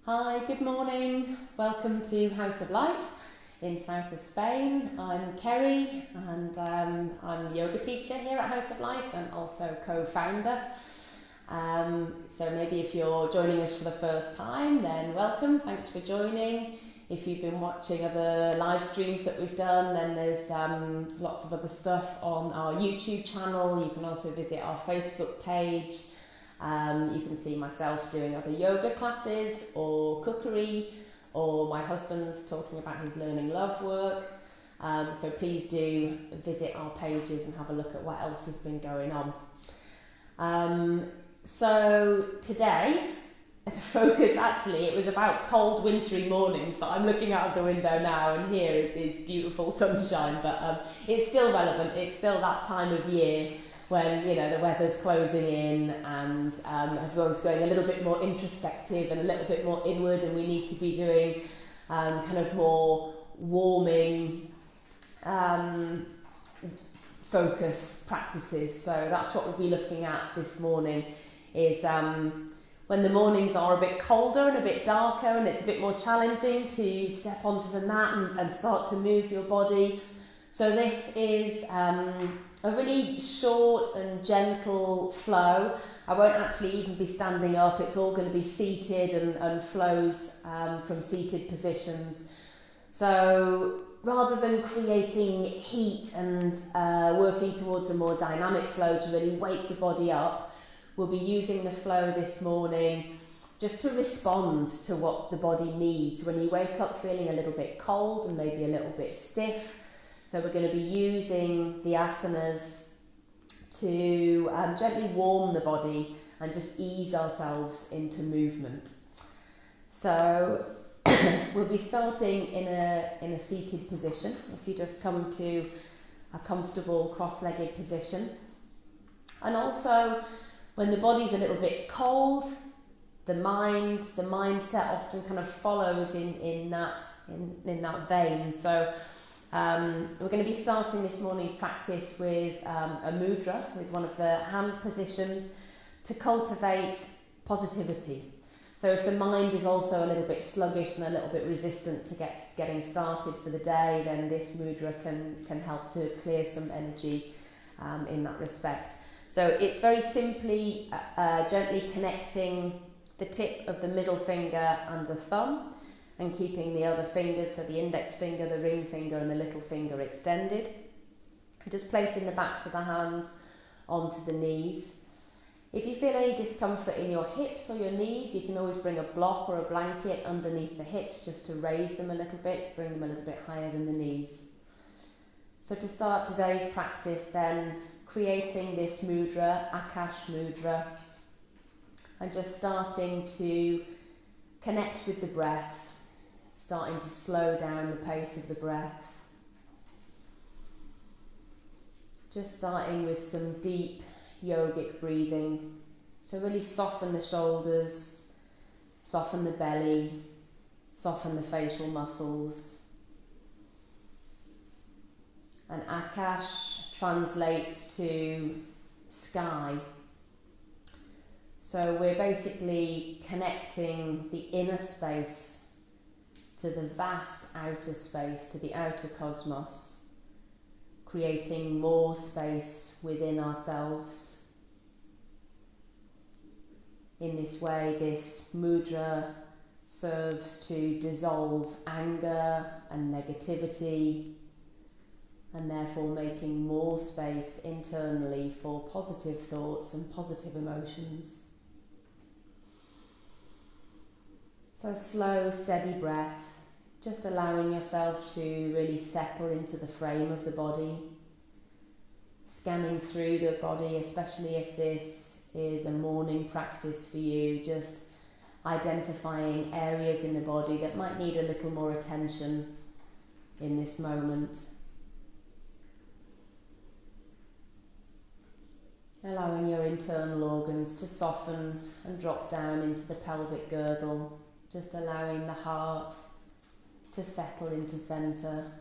Hi, good morning. Welcome to House of Light in south of Spain. I'm Kerry and I'm a yoga teacher here at House of Light and also co-founder. So maybe if you're joining us for the first time, then welcome. Thanks for joining. If you've been watching other live streams that we've done, then there's lots of other stuff on our YouTube channel. You can also visit our Facebook page. You can see myself doing other yoga classes or cookery, or my husband talking about his learning love work. So please do visit our pages and have a look at what else has been going on. So today, the focus actually, it was about cold wintry mornings, but I'm looking out of the window now and here it's beautiful sunshine, but it's still relevant. It's still that time of year when, you know, the weather's closing in and everyone's going a little bit more introspective and a little bit more inward, and we need to be doing kind of more warming focus practices. So that's what we'll be looking at this morning, is when the mornings are a bit colder and a bit darker and it's a bit more challenging to step onto the mat and start to move your body. So this is a really short and gentle flow. I won't actually even be standing up, it's all going to be seated and flows from seated positions. So rather than creating heat and working towards a more dynamic flow to really wake the body up, we'll be using the flow this morning just to respond to what the body needs when you wake up feeling a little bit cold and maybe a little bit stiff. So we're going to be using the asanas to gently warm the body and just ease ourselves into movement. So we'll be starting in a seated position. If you just come to a comfortable cross-legged position. And also, when the body's a little bit cold, the mindset often kind of follows in that vein. So we're going to be starting this morning's practice with a mudra, with one of the hand positions, to cultivate positivity. So if the mind is also a little bit sluggish and a little bit resistant to getting started for the day, then this mudra can help to clear some energy in that respect. So it's very simply gently connecting the tip of the middle finger and the thumb, and keeping the other fingers, so the index finger, the ring finger and the little finger extended. And just placing the backs of the hands onto the knees. If you feel any discomfort in your hips or your knees, you can always bring a block or a blanket underneath the hips just to raise them a little bit, bring them a little bit higher than the knees. So to start today's practice then, creating this mudra, Akash mudra, and just starting to connect with the breath. Starting to slow down the pace of the breath. Just starting with some deep yogic breathing. So really soften the shoulders, soften the belly, soften the facial muscles. And Akash translates to sky. So we're basically connecting the inner space to the vast outer space, to the outer cosmos, creating more space within ourselves. In this way, this mudra serves to dissolve anger and negativity, and therefore making more space internally for positive thoughts and positive emotions. So slow, steady breath, just allowing yourself to really settle into the frame of the body, scanning through the body, especially if this is a morning practice for you, just identifying areas in the body that might need a little more attention in this moment. Allowing your internal organs to soften and drop down into the pelvic girdle, just allowing the heart to settle into centre.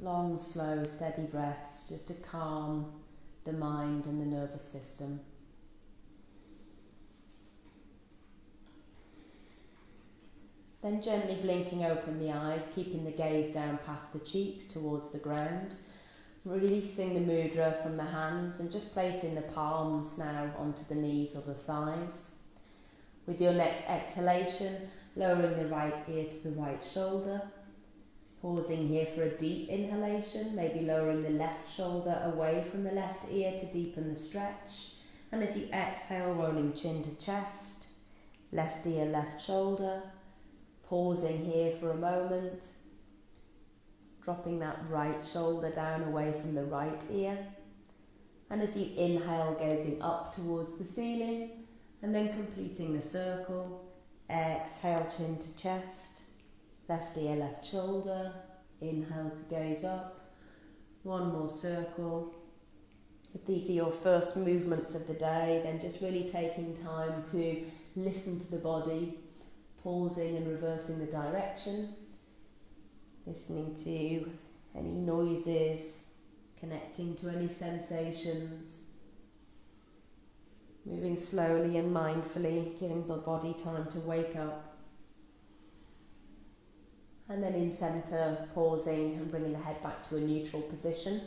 Long, slow, steady breaths just to calm the mind and the nervous system. Then gently blinking open the eyes, keeping the gaze down past the cheeks towards the ground. Releasing the mudra from the hands and just placing the palms now onto the knees or the thighs. With your next exhalation, lowering the right ear to the right shoulder. Pausing here for a deep inhalation, maybe lowering the left shoulder away from the left ear to deepen the stretch. And as you exhale, rolling chin to chest, left ear, left shoulder. Pausing here for a moment, dropping that right shoulder down away from the right ear. And as you inhale, gazing up towards the ceiling, and then completing the circle. Exhale, chin to chest, left ear, left shoulder. Inhale to gaze up. One more circle. If these are your first movements of the day, then just really taking time to listen to the body, pausing and reversing the direction, listening to any noises, connecting to any sensations, moving slowly and mindfully, giving the body time to wake up. And then in centre, pausing and bringing the head back to a neutral position.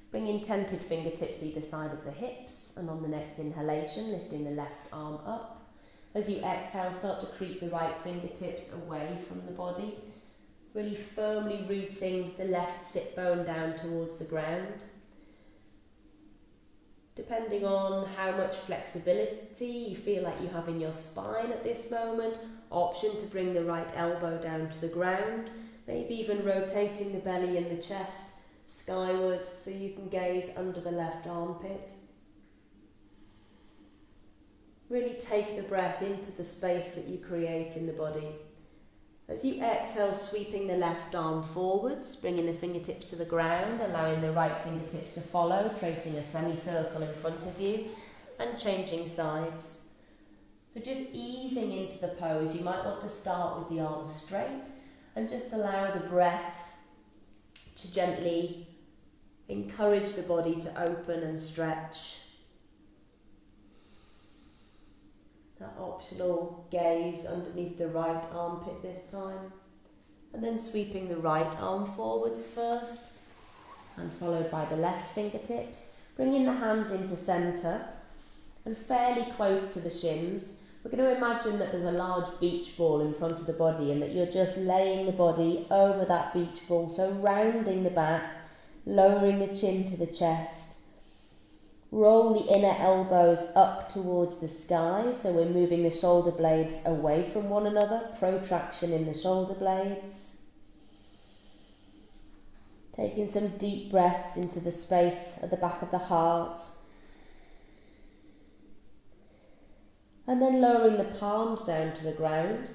Bringing tented fingertips either side of the hips, and on the next inhalation, lifting the left arm up. As you exhale, start to creep the right fingertips away from the body, really firmly rooting the left sit bone down towards the ground. Depending on how much flexibility you feel like you have in your spine at this moment, option to bring the right elbow down to the ground, maybe even rotating the belly and the chest skyward so you can gaze under the left armpit. Really take the breath into the space that you create in the body. As you exhale, sweeping the left arm forwards, bringing the fingertips to the ground, allowing the right fingertips to follow, tracing a semicircle in front of you, and changing sides. So just easing into the pose, you might want to start with the arms straight, and just allow the breath to gently encourage the body to open and stretch. That optional gaze underneath the right armpit this time. And then sweeping the right arm forwards first, and followed by the left fingertips. Bringing the hands into centre and fairly close to the shins. We're going to imagine that there's a large beach ball in front of the body and that you're just laying the body over that beach ball, so rounding the back, lowering the chin to the chest. Roll the inner elbows up towards the sky, so we're moving the shoulder blades away from one another, protraction in the shoulder blades. Taking some deep breaths into the space at the back of the heart. And then lowering the palms down to the ground.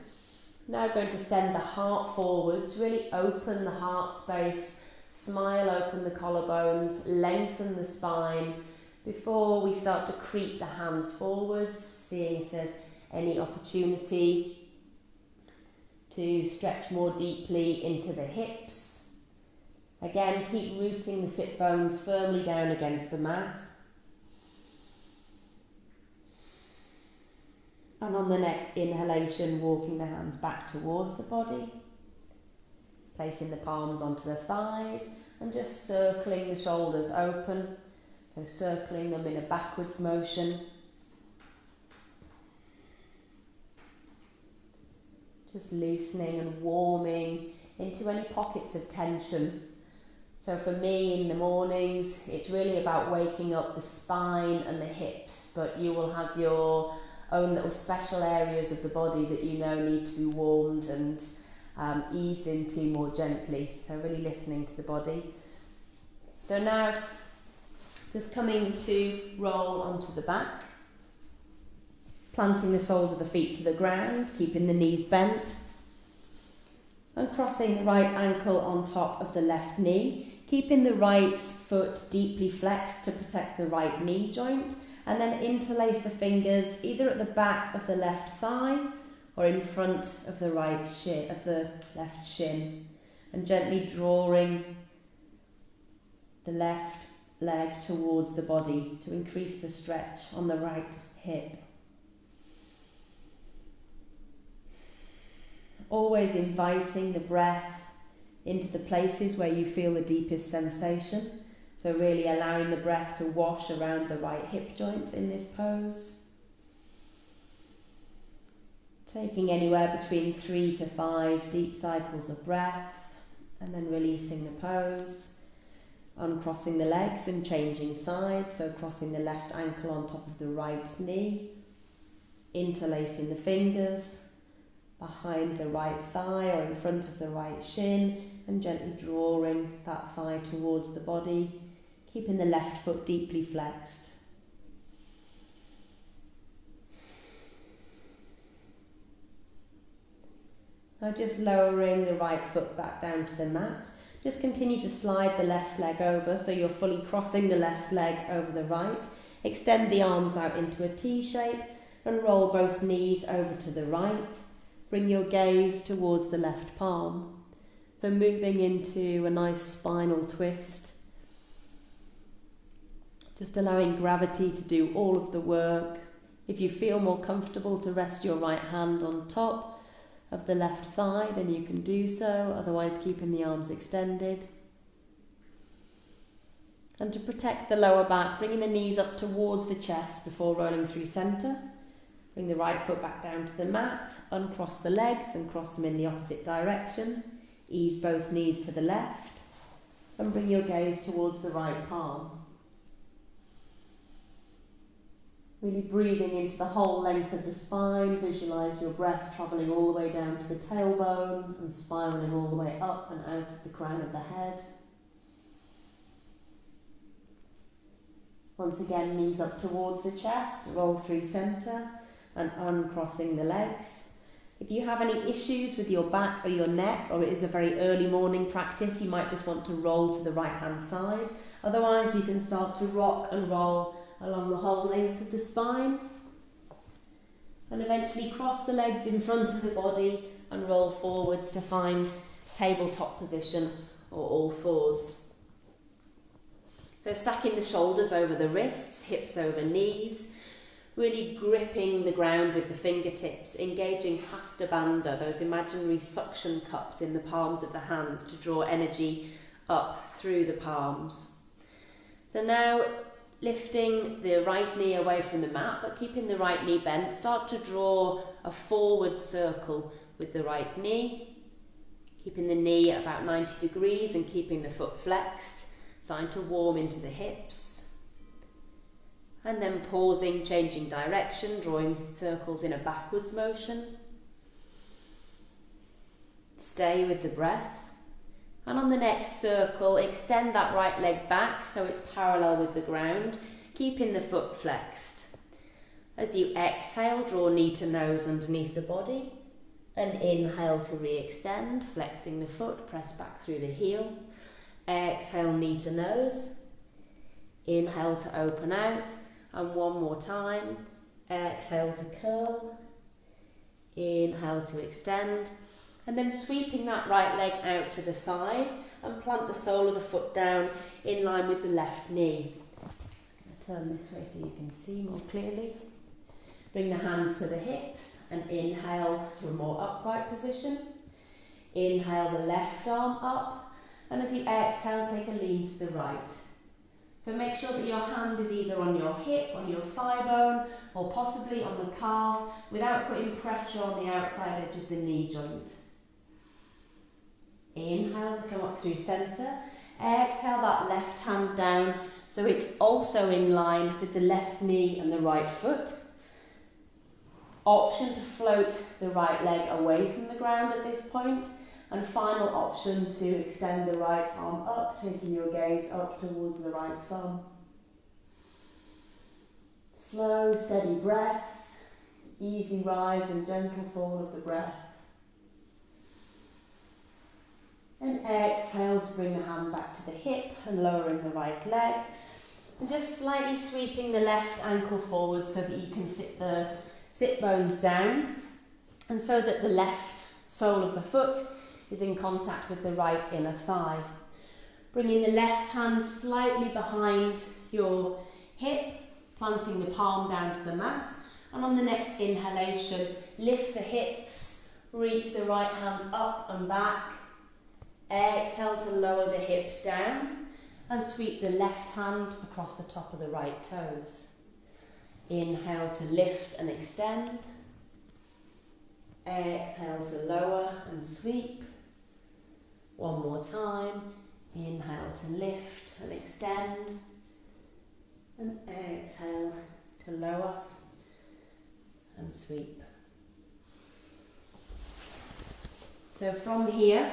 Now going to send the heart forwards, really open the heart space, smile, open the collarbones, lengthen the spine, before we start to creep the hands forwards, seeing if there's any opportunity to stretch more deeply into the hips. Again, keep rooting the sit bones firmly down against the mat. And on the next inhalation, walking the hands back towards the body, placing the palms onto the thighs and just circling the shoulders open. So circling them in a backwards motion. Just loosening and warming into any pockets of tension. So for me in the mornings, it's really about waking up the spine and the hips, but you will have your own little special areas of the body that you know need to be warmed and eased into more gently. So really listening to the body. So now, just coming to roll onto the back, planting the soles of the feet to the ground, keeping the knees bent, and crossing the right ankle on top of the left knee, keeping the right foot deeply flexed to protect the right knee joint, and then interlace the fingers either at the back of the left thigh or in front of the right shin, of the left shin, and gently drawing the left leg towards the body to increase the stretch on the right hip. Always inviting the breath into the places where you feel the deepest sensation. So really allowing the breath to wash around the right hip joint in this pose. Taking anywhere between 3 to 5 deep cycles of breath and then releasing the pose. Uncrossing the legs and changing sides, so crossing the left ankle on top of the right knee. Interlacing the fingers behind the right thigh or in front of the right shin and gently drawing that thigh towards the body, keeping the left foot deeply flexed. Now just lowering the right foot back down to the mat. Just continue to slide the left leg over so you're fully crossing the left leg over the right. Extend the arms out into a T shape and roll both knees over to the right. Bring your gaze towards the left palm. So moving into a nice spinal twist. Just allowing gravity to do all of the work. If you feel more comfortable to rest your right hand on top of the left thigh, then you can do so, otherwise keeping the arms extended. And to protect the lower back, bringing the knees up towards the chest before rolling through centre. Bring the right foot back down to the mat, uncross the legs and cross them in the opposite direction. Ease both knees to the left and bring your gaze towards the right palm. Really breathing into the whole length of the spine. Visualise your breath travelling all the way down to the tailbone and spiralling all the way up and out of the crown of the head. Once again, knees up towards the chest, roll through centre and uncrossing the legs. If you have any issues with your back or your neck, or it is a very early morning practice, you might just want to roll to the right hand side. Otherwise, you can start to rock and roll along the whole length of the spine and eventually cross the legs in front of the body and roll forwards to find tabletop position or all fours. So stacking the shoulders over the wrists, hips over knees, really gripping the ground with the fingertips, engaging Hasta Bandha, those imaginary suction cups in the palms of the hands to draw energy up through the palms. So now lifting the right knee away from the mat, but keeping the right knee bent, start to draw a forward circle with the right knee, keeping the knee at about 90 degrees and keeping the foot flexed, starting to warm into the hips. And then pausing, changing direction, drawing circles in a backwards motion. Stay with the breath. And on the next circle, extend that right leg back so it's parallel with the ground, keeping the foot flexed. As you exhale, draw knee to nose underneath the body. And inhale to re-extend, flexing the foot, press back through the heel. Exhale, knee to nose. Inhale to open out. And one more time. Exhale to curl. Inhale to extend. And then sweeping that right leg out to the side and plant the sole of the foot down in line with the left knee. Just going to turn this way so you can see more clearly. Bring the hands to the hips and inhale to a more upright position. Inhale the left arm up, and as you exhale, take a lean to the right. So make sure that your hand is either on your hip, on your thigh bone, or possibly on the calf without putting pressure on the outside edge of the knee joint. Inhale to come up through centre. Exhale that left hand down so it's also in line with the left knee and the right foot. Option to float the right leg away from the ground at this point. And final option to extend the right arm up, taking your gaze up towards the right thumb. Slow, steady breath, easy rise and gentle fall of the breath. And exhale to bring the hand back to the hip and lowering the right leg. And just slightly sweeping the left ankle forward so that you can sit the sit bones down, and so that the left sole of the foot is in contact with the right inner thigh. Bringing the left hand slightly behind your hip, planting the palm down to the mat. And on the next inhalation, lift the hips, reach the right hand up and back. Exhale to lower the hips down and sweep the left hand across the top of the right toes. Inhale to lift and extend. Exhale to lower and sweep. One more time. Inhale to lift and extend. And exhale to lower and sweep. So from here,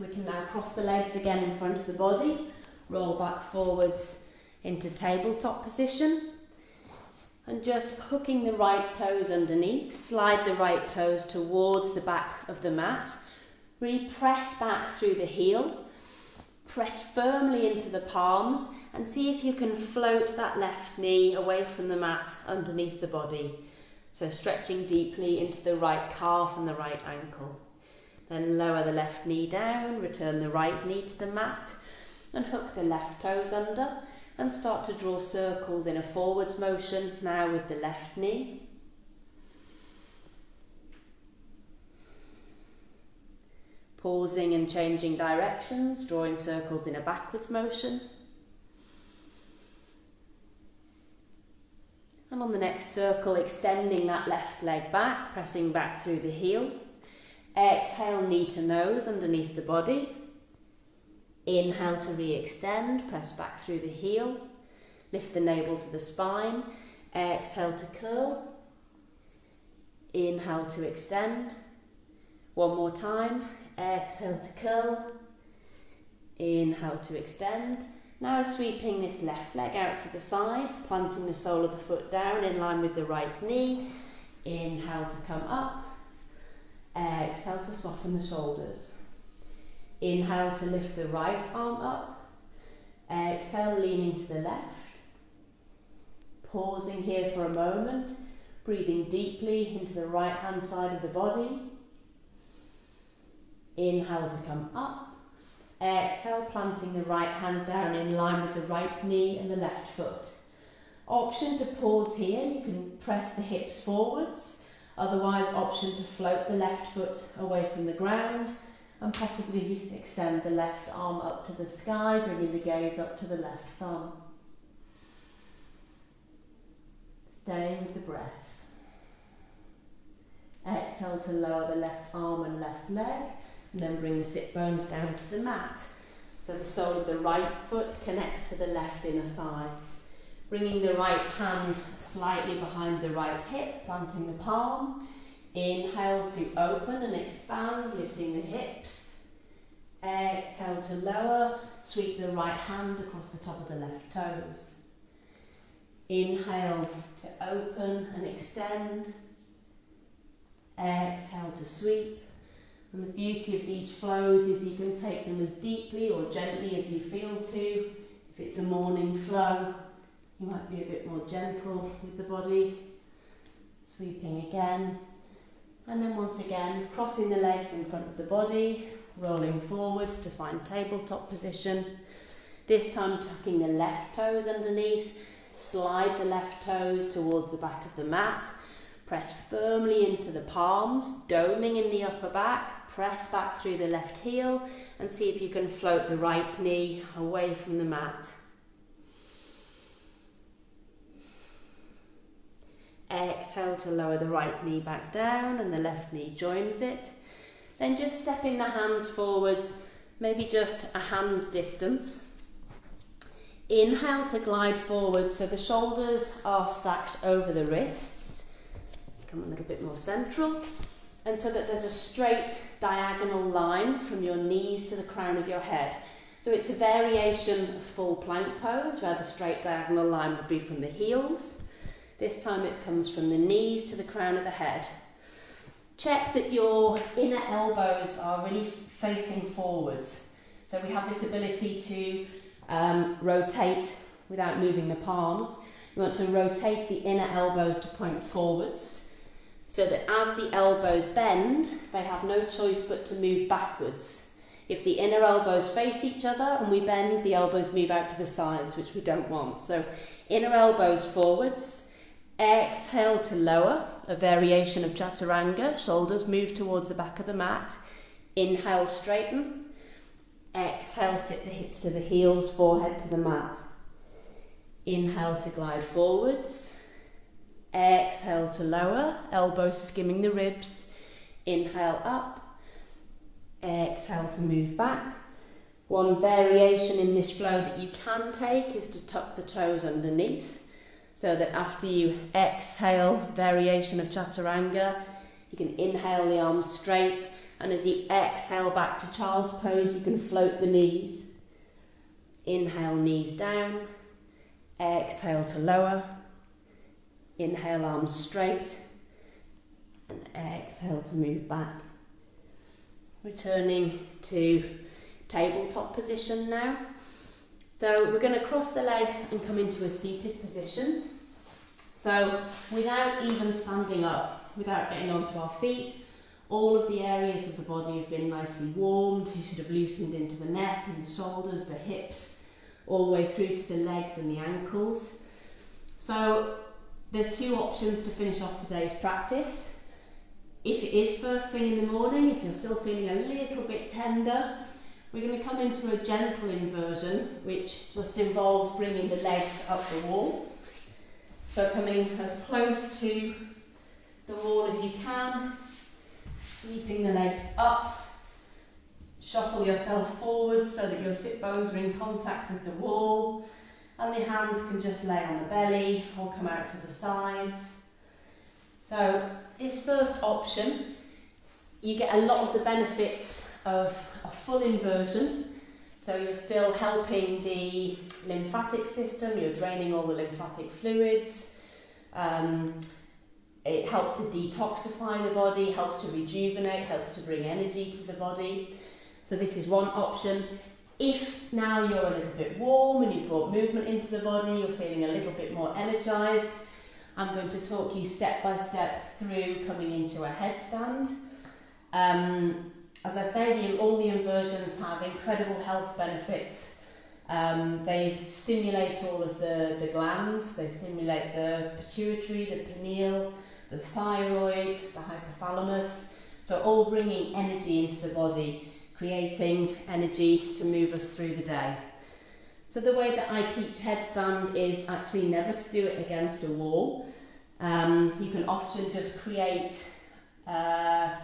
we can now cross the legs again in front of the body, roll back forwards into tabletop position, and just hooking the right toes underneath, slide the right toes towards the back of the mat, really press back through the heel, press firmly into the palms, and see if you can float that left knee away from the mat underneath the body. So stretching deeply into the right calf and the right ankle. Then lower the left knee down, return the right knee to the mat, and hook the left toes under, and start to draw circles in a forwards motion now with the left knee. Pausing and changing directions, drawing circles in a backwards motion. And on the next circle, extending that left leg back, pressing back through the heel. Exhale, knee to nose underneath the body. Inhale to re-extend, press back through the heel. Lift the navel to the spine. Exhale to curl. Inhale to extend. One more time. Exhale to curl. Inhale to extend. Now sweeping this left leg out to the side, planting the sole of the foot down in line with the right knee. Inhale to come up. Exhale to soften the shoulders. Inhale to lift the right arm up. Exhale, leaning to the left. Pausing here for a moment, breathing deeply into the right hand side of the body. Inhale to come up. Exhale, planting the right hand down in line with the right knee and the left foot. Option to pause here, you can press the hips forwards. Otherwise, option to float the left foot away from the ground and possibly extend the left arm up to the sky, bringing the gaze up to the left thumb. Staying with the breath. Exhale to lower the left arm and left leg, and then bring the sit bones down to the mat. So the sole of the right foot connects to the left inner thigh. Bringing the right hand slightly behind the right hip, planting the palm. Inhale to open and expand, lifting the hips. Exhale to lower, sweep the right hand across the top of the left toes. Inhale to open and extend. Exhale to sweep. And the beauty of these flows is you can take them as deeply or gently as you feel to. If it's a morning flow, you might be a bit more gentle with the body. Sweeping again. And then once again, crossing the legs in front of the body, rolling forwards to find tabletop position. This time tucking the left toes underneath, slide the left toes towards the back of the mat, press firmly into the palms, doming in the upper back, press back through the left heel and see if you can float the right knee away from the mat. Exhale to lower the right knee back down and the left knee joins it. Then just stepping the hands forwards, maybe just a hand's distance. Inhale to glide forward so the shoulders are stacked over the wrists. Come a little bit more central. And so that there's a straight diagonal line from your knees to the crown of your head. So it's a variation of full plank pose where the straight diagonal line would be from the heels. This time it comes from the knees to the crown of the head. Check that your inner elbows are really facing forwards. So we have this ability to rotate without moving the palms. You want to rotate the inner elbows to point forwards so that as the elbows bend, they have no choice but to move backwards. If the inner elbows face each other and we bend, the elbows move out to the sides, which we don't want. So inner elbows forwards, exhale to lower, a variation of chaturanga, shoulders move towards the back of the mat. Inhale, straighten. Exhale, sit the hips to the heels, forehead to the mat. Inhale to glide forwards. Exhale to lower, elbows skimming the ribs. Inhale up. Exhale to move back. One variation in this flow that you can take is to tuck the toes underneath, so that after you exhale, variation of chaturanga, you can inhale the arms straight, and as you exhale back to child's pose, you can float the knees. Inhale, knees down. Exhale to lower. Inhale, arms straight. And exhale to move back. Returning to tabletop position now. So we're going to cross the legs and come into a seated position. So without even standing up, without getting onto our feet, all of the areas of the body have been nicely warmed. You should have loosened into the neck and the shoulders, the hips, all the way through to the legs and the ankles. So there's two options to finish off today's practice. If it is first thing in the morning, if you're still feeling a little bit tender, we're going to come into a gentle inversion, which just involves bringing the legs up the wall. So coming as close to the wall as you can, sweeping the legs up, shuffle yourself forward so that your sit bones are in contact with the wall, and the hands can just lay on the belly or come out to the sides. So this first option, you get a lot of the benefits of a full inversion. So you're still helping the lymphatic system, you're draining all the lymphatic fluids. It helps to detoxify the body, helps to rejuvenate, helps to bring energy to the body. So this is one option. If now you're a little bit warm and you've brought movement into the body, you're feeling a little bit more energized, I'm going to talk you step by step through coming into a headstand. As I say, all the inversions have incredible health benefits. They stimulate all of the glands, they stimulate the pituitary, the pineal, the thyroid, the hypothalamus, so all bringing energy into the body, creating energy to move us through the day. So the way that I teach headstand is actually never to do it against a wall. You can often just create a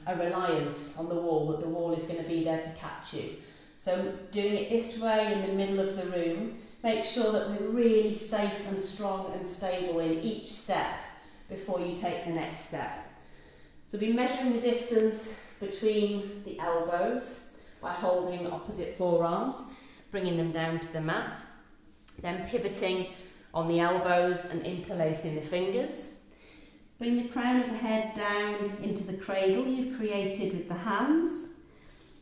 reliance on the wall, that the wall is going to be there to catch you. So doing it this way in the middle of the room, make sure that we're really safe and strong and stable in each step before you take the next step. So be measuring the distance between the elbows by holding opposite forearms, bringing them down to the mat, then pivoting on the elbows and interlacing the fingers. Bring the crown of the head down into the cradle you've created with the hands,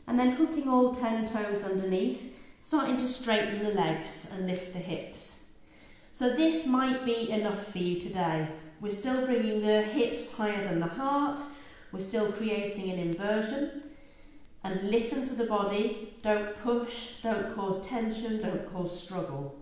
and then hooking all 10 toes underneath, starting to straighten the legs and lift the hips. So this might be enough for you today. We're still bringing the hips higher than the heart, we're still creating an inversion, and listen to the body. Don't push, don't cause tension, don't cause struggle.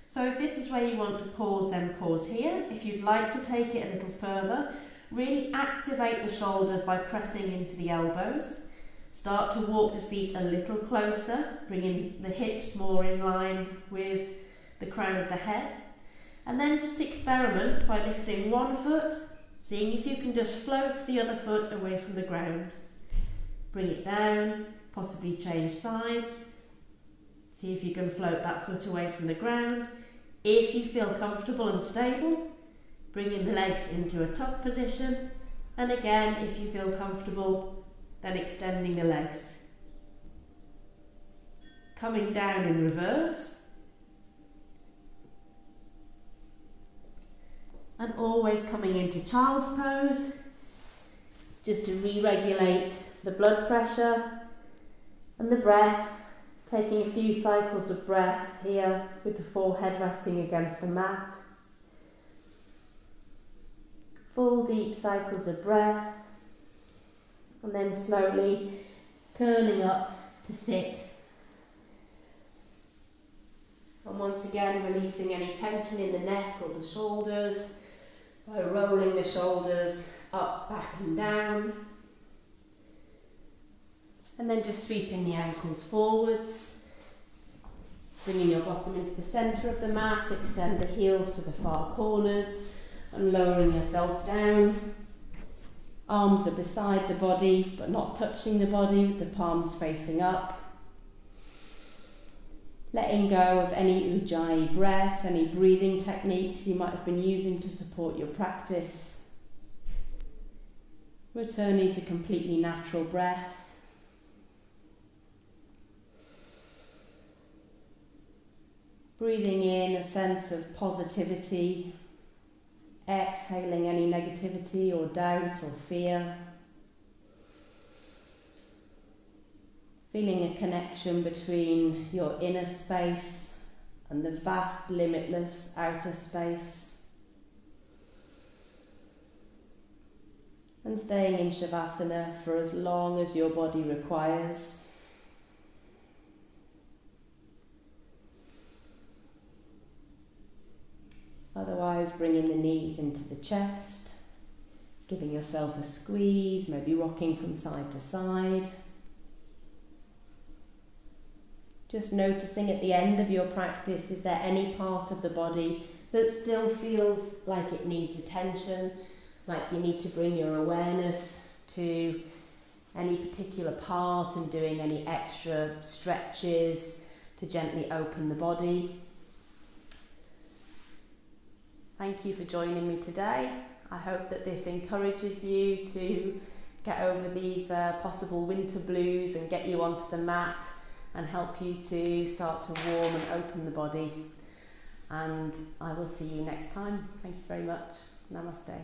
So if this is where you want to pause, then pause here. If you'd like to take it a little further, really activate the shoulders by pressing into the elbows. Start to walk the feet a little closer, bringing the hips more in line with the crown of the head. And then just experiment by lifting one foot, seeing if you can just float the other foot away from the ground. Bring it down, possibly change sides. See if you can float that foot away from the ground. If you feel comfortable and stable, bringing the legs into a tuck position. And again, if you feel comfortable, then extending the legs. Coming down in reverse. And always coming into child's pose, just to re-regulate the blood pressure and the breath, taking a few cycles of breath here with the forehead resting against the mat. Full deep cycles of breath, and then slowly curling up to sit. And once again, releasing any tension in the neck or the shoulders by rolling the shoulders up, back and down. And then just sweeping the ankles forwards, bringing your bottom into the centre of the mat, extend the heels to the far corners and lowering yourself down. Arms are beside the body but not touching the body, with the palms facing up. Letting go of any Ujjayi breath, any breathing techniques you might have been using to support your practice. Returning to completely natural breath. Breathing in a sense of positivity, exhaling any negativity or doubt or fear. Feeling a connection between your inner space and the vast, limitless outer space. And staying in Shavasana for as long as your body requires. Otherwise, bringing the knees into the chest, giving yourself a squeeze, maybe rocking from side to side. Just noticing at the end of your practice, is there any part of the body that still feels like it needs attention, like you need to bring your awareness to any particular part and doing any extra stretches to gently open the body. Thank you for joining me today. I hope that this encourages you to get over these possible winter blues and get you onto the mat and help you to start to warm and open the body. And I will see you next time. Thank you very much. Namaste.